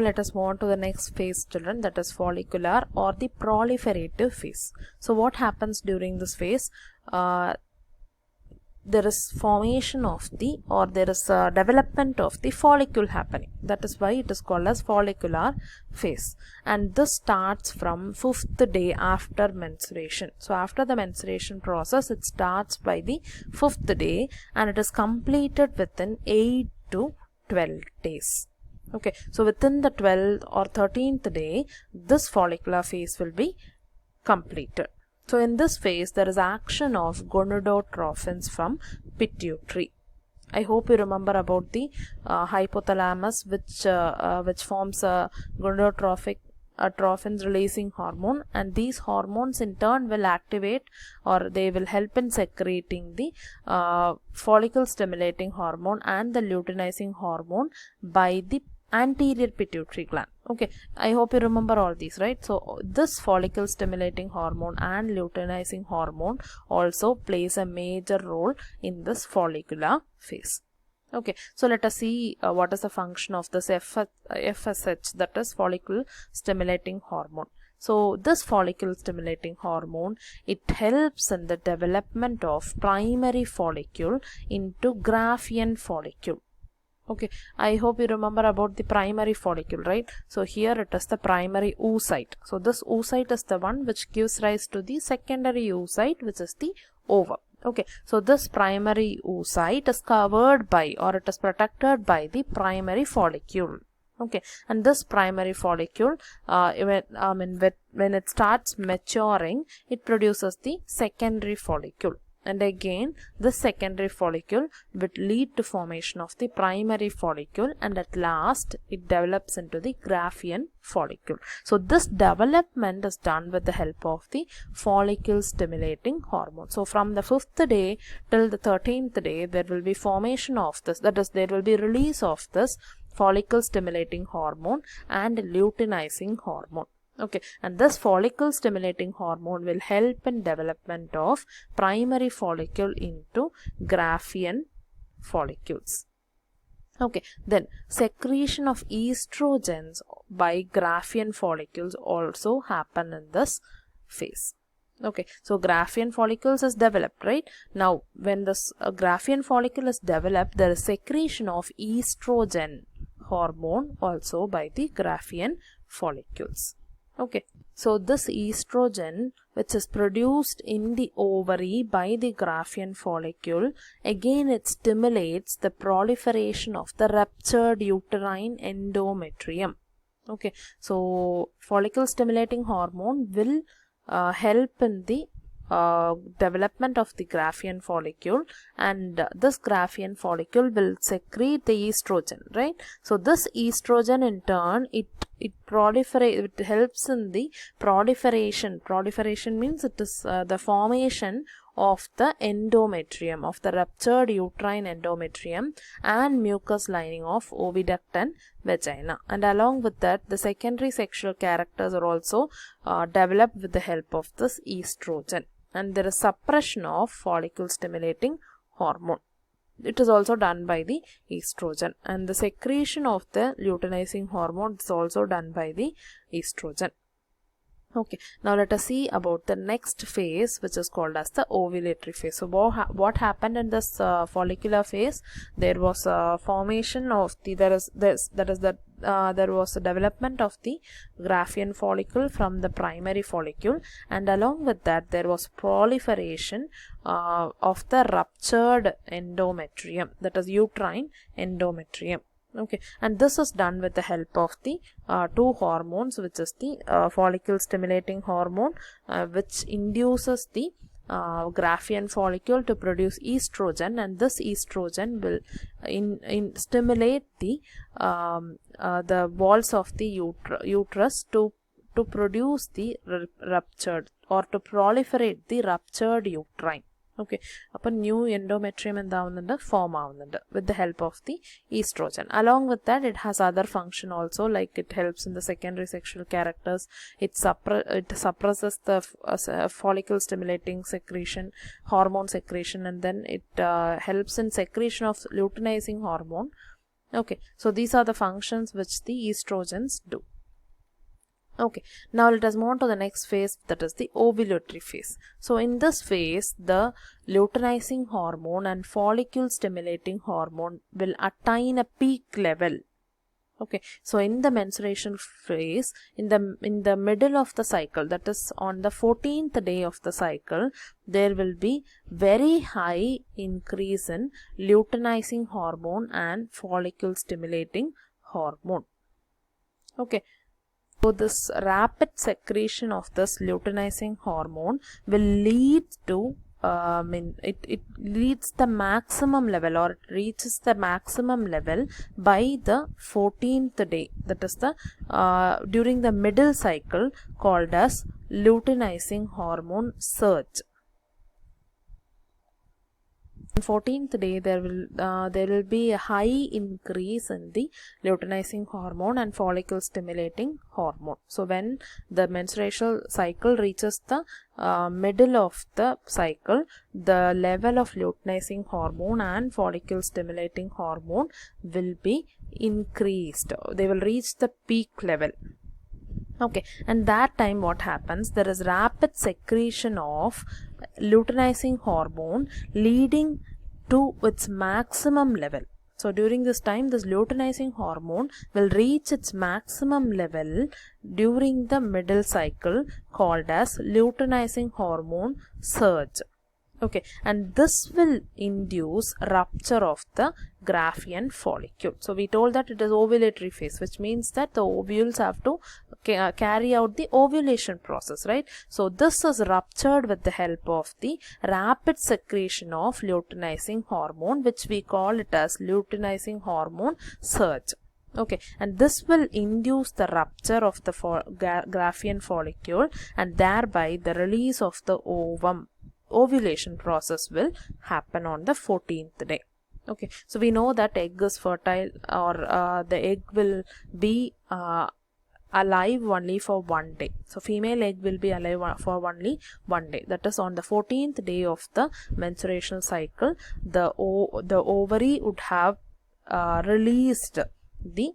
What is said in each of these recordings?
Let us move on to the next phase, children, that is follicular or the proliferative phase. So what happens during this phase? There is formation of the, or there is a development of the follicle happening. That is why it is called as follicular phase, and this starts from 5th day after menstruation. So after the menstruation process, it starts by the 5th day and it is completed within 8 to 12 days. Okay, so within the 12th or 13th day, this follicular phase will be completed. So in this phase, there is action of gonadotrophins from pituitary. I hope you remember about the hypothalamus, which forms a gonadotrophins releasing hormone, and these hormones in turn will activate, or they will help in secreting the follicle stimulating hormone and the luteinizing hormone by the anterior pituitary gland. Okay, I hope you remember all these, right? So this follicle stimulating hormone and luteinizing hormone also plays a major role in this follicular phase. Okay, so let us see what is the function of this FSH, that is follicle stimulating hormone. So this follicle stimulating hormone, it helps in the development of primary follicle into Graafian follicle. Okay, I hope you remember about the primary follicle, right? So here it is the primary oocyte. So this oocyte is the one which gives rise to the secondary oocyte, which is the ovum. Okay, so this primary oocyte is covered by, or it is protected by the primary follicle. Okay, and this primary follicle, when it starts maturing, it produces the secondary follicle. And again, this secondary follicle will lead to formation of the primary follicle, and at last it develops into the Graafian follicle. So this development is done with the help of the follicle stimulating hormone. So from the 5th day till the 13th day, there will be formation of this, that is, there will be release of this follicle stimulating hormone and luteinizing hormone. Okay, and this follicle stimulating hormone will help in development of primary follicle into Graafian follicles. Okay, then secretion of estrogens by Graafian follicles also happen in this phase. Okay, so Graafian follicles is developed, right? Now, when this Graafian follicle is developed, there is secretion of estrogen hormone also by the Graafian follicles. Okay, so this estrogen, which is produced in the ovary by the Graafian follicle, again it stimulates the proliferation of the ruptured uterine endometrium. Okay, so follicle stimulating hormone will help in the development of the Graafian follicle, and this Graafian follicle will secrete the estrogen, right? So this estrogen in turn, it helps in the proliferation. Proliferation means it is the formation of the endometrium, of the ruptured uterine endometrium and mucous lining of oviduct and vagina. And along with that, the secondary sexual characters are also developed with the help of this estrogen. And there is suppression of follicle stimulating hormone. It is also done by the estrogen, and the secretion of the luteinizing hormone is also done by the estrogen. Okay, now let us see about the next phase, which is called as the ovulatory phase. So what happened in this follicular phase? There was a formation of the, there was a development of the Graafian follicle from the primary follicle, and along with that there was proliferation of the ruptured endometrium, that is uterine endometrium. Okay, and this is done with the help of the two hormones, which is the follicle stimulating hormone, which induces the Graafian follicle to produce estrogen, and this estrogen will stimulate the walls of the uterus to produce the ruptured, or to proliferate the ruptured uterine. Okay, upon new endometrium എന്താവുന്നുണ്ട് form ആവുന്നുണ്ട് with the help of the estrogen. Along with that, it has other function also, like it helps in the secondary sexual characters. It suppresses the follicle stimulating secretion, hormone secretion, and then it helps in secretion of luteinizing hormone, Okay, so these are the functions which the estrogens do. Okay, now let us move on to the next phase, that is the ovulatory phase. So in this phase, the luteinizing hormone and follicle stimulating hormone will attain a peak level. Okay, so in the menstruation phase, in the middle of the cycle, that is on the 14th day of the cycle, there will be very high increase in luteinizing hormone and follicle stimulating hormone. Okay, so this rapid secretion of this luteinizing hormone will lead to it leads the maximum level, or it reaches the maximum level by the 14th day, that is the during the middle cycle, called as luteinizing hormone surge. On 14th day, there will be a high increase in the luteinizing hormone and follicle stimulating hormone. So when the menstrual cycle reaches the middle of the cycle, the level of luteinizing hormone and follicle stimulating hormone will be increased. They will reach the peak level. Okay, and that time what happens, there is rapid secretion of luteinizing hormone leading to its maximum level. So during this time, this luteinizing hormone will reach its maximum level during the middle cycle, called as luteinizing hormone surge. Okay, and this will induce rupture of the Graafian follicle. So we told that it is ovulatory phase, which means that the ovules have to carry out the ovulation process, right? So this is ruptured with the help of the rapid secretion of luteinizing hormone, which we call it as luteinizing hormone surge. Okay, and this will induce the rupture of the Graafian follicle, and thereby the release of the ovum. Ovulation process will happen on the 14th day. Okay, so we know that egg is fertile, or the egg will be alive only for 1 day. So female egg will be alive for only 1 day. That is on the 14th day of the menstruation cycle, the ovary would have released the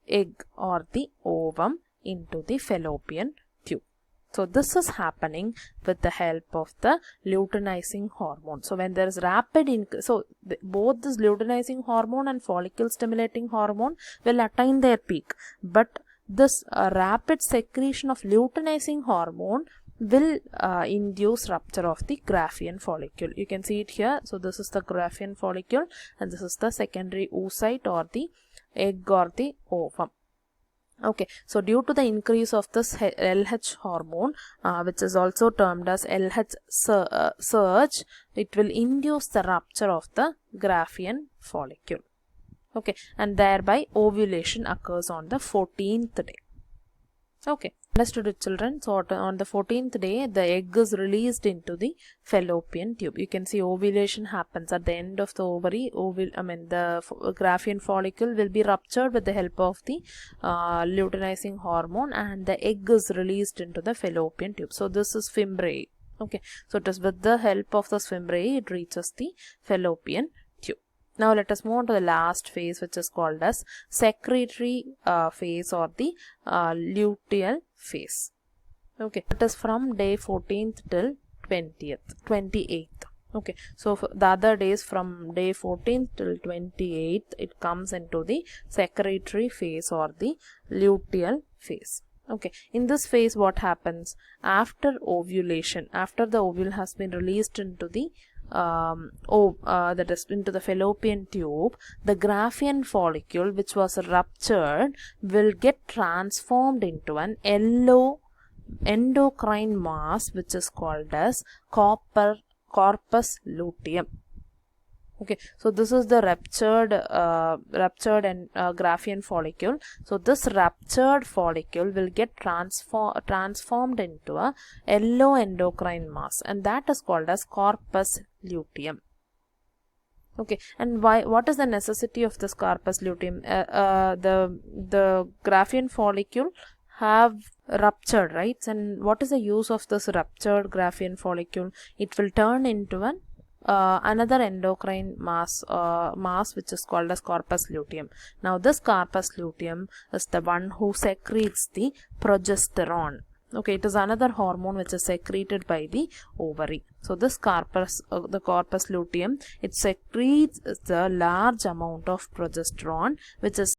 egg or the ovum into the fallopian tube. So this is happening with the help of the luteinizing hormone. So when there is rapid both this luteinizing hormone and follicle stimulating hormone will attain their peak, but this rapid secretion of luteinizing hormone will induce rupture of the Graafian follicle. You can see it here. So this is the Graafian follicle, and this is the secondary oocyte, or the egg or the ovum. Okay, so due to the increase of this LH hormone, which is also termed as LH surge, it will induce the rupture of the Graafian follicle. Okay, and thereby ovulation occurs on the 14th day. Okay, understood it, children? So on the 14th day, the egg is released into the fallopian tube. You can see ovulation happens at the end of the ovary. The Graafian follicle will be ruptured with the help of the luteinizing hormone, and the egg is released into the fallopian tube. So this is fimbriae. Okay, so it is with the help of the fimbriae it reaches the fallopian tube. Now let us move on to the last phase, which is called as secretory phase, or the luteal phase. Okay, it is from day 14th till 28th. Okay, so the other days from day 14th till 28th, it comes into the secretory phase, or the luteal phase. Okay, in this phase what happens? After ovulation, after the ovule has been released into the that is into the fallopian tube, the Graafian follicle, which was ruptured, will get transformed into an yellow endocrine mass, which is called as corpus luteum. Okay, so this is the ruptured and Graafian follicle. So this ruptured follicle will get transformed into a yellow endocrine mass, and that is called as corpus luteum. Okay, and what is the necessity of this corpus luteum? The Graafian follicle have ruptured, right? And what is the use of this ruptured Graafian follicle? It will turn into an another endocrine mass which is called as corpus luteum. Now this corpus luteum is the one who secretes the progesterone. Okay, it is another hormone which is secreted by the ovary. So this the corpus luteum, it secretes the large amount of progesterone which is